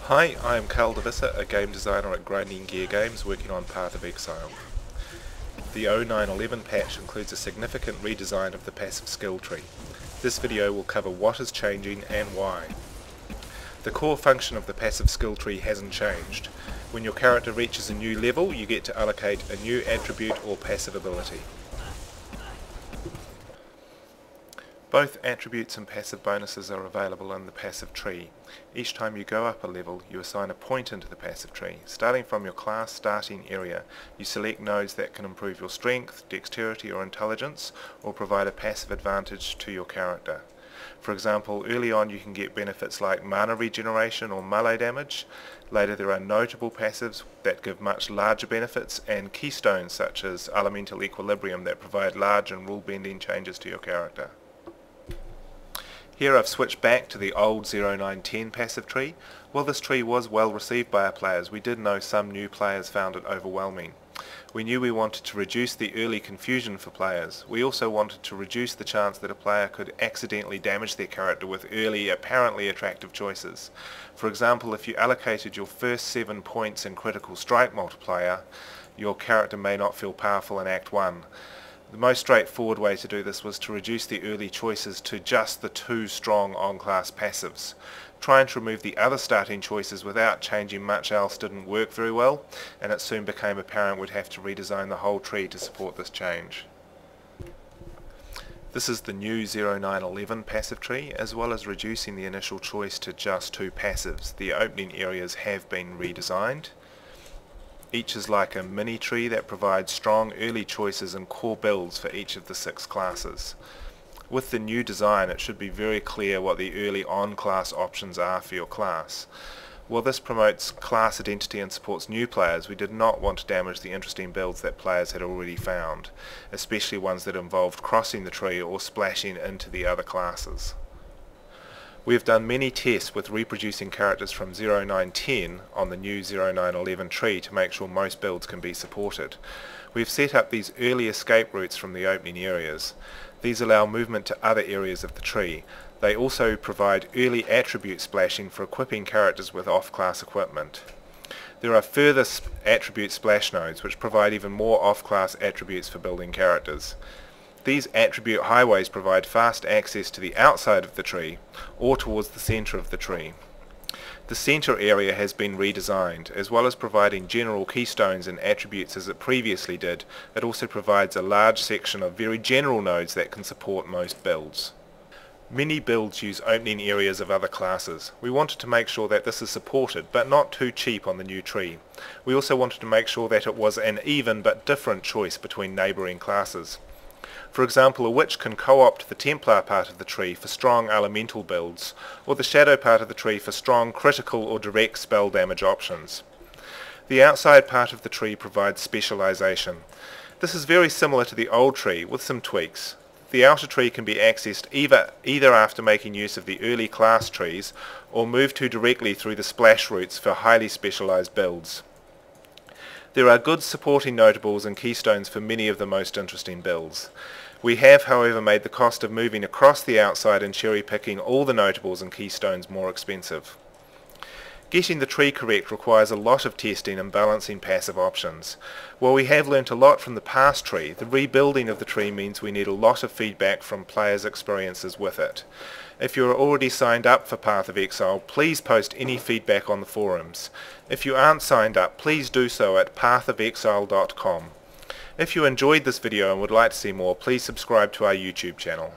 Hi, I am Carl Devissa, a game designer at Grinding Gear Games working on Path of Exile. The 0911 patch includes a significant redesign of the passive skill tree. This video will cover what is changing and why. The core function of the passive skill tree hasn't changed. When your character reaches a new level, you get to allocate a new attribute or passive ability. Both attributes and passive bonuses are available in the passive tree. Each time you go up a level, you assign a point into the passive tree. Starting from your class starting area, you select nodes that can improve your strength, dexterity or intelligence, or provide a passive advantage to your character. For example, early on you can get benefits like mana regeneration or melee damage. Later there are notable passives that give much larger benefits, and keystones such as elemental equilibrium that provide large and rule-bending changes to your character. Here I've switched back to the old 0910 passive tree. While this tree was well received by our players, we did know some new players found it overwhelming. We knew we wanted to reduce the early confusion for players. We also wanted to reduce the chance that a player could accidentally damage their character with early, apparently attractive choices. For example, if you allocated your first 7 points in critical strike multiplier, your character may not feel powerful in Act 1. The most straightforward way to do this was to reduce the early choices to just the 2 strong on-class passives. Trying to remove the other starting choices without changing much else didn't work very well, and it soon became apparent we'd have to redesign the whole tree to support this change. This is the new 0911 passive tree. As well as reducing the initial choice to just 2 passives, the opening areas have been redesigned. Each is like a mini tree that provides strong early choices and core builds for each of the 6 classes. With the new design, it should be very clear what the early on-class options are for your class. While this promotes class identity and supports new players, we did not want to damage the interesting builds that players had already found, especially ones that involved crossing the tree or splashing into the other classes. We have done many tests with reproducing characters from 0910 on the new 0911 tree to make sure most builds can be supported. We have set up these early escape routes from the opening areas. These allow movement to other areas of the tree. They also provide early attribute splashing for equipping characters with off-class equipment. There are further attribute splash nodes which provide even more off-class attributes for building characters. These attribute highways provide fast access to the outside of the tree or towards the center of the tree. The center area has been redesigned. As well as providing general keystones and attributes as it previously did, it also provides a large section of very general nodes that can support most builds. Many builds use opening areas of other classes. We wanted to make sure that this is supported, but not too cheap on the new tree. We also wanted to make sure that it was an even but different choice between neighboring classes. For example, a witch can co-opt the Templar part of the tree for strong elemental builds, or the Shadow part of the tree for strong critical or direct spell damage options. The outside part of the tree provides specialization. This is very similar to the old tree, with some tweaks. The outer tree can be accessed either after making use of the early class trees, or moved to directly through the splash routes for highly specialized builds. There are good supporting notables and keystones for many of the most interesting builds. We have, however, made the cost of moving across the outside and cherry-picking all the notables and keystones more expensive. Getting the tree correct requires a lot of testing and balancing passive options. While we have learnt a lot from the past tree, the rebuilding of the tree means we need a lot of feedback from players' experiences with it. If you are already signed up for Path of Exile, please post any feedback on the forums. If you aren't signed up, please do so at pathofexile.com. If you enjoyed this video and would like to see more, please subscribe to our YouTube channel.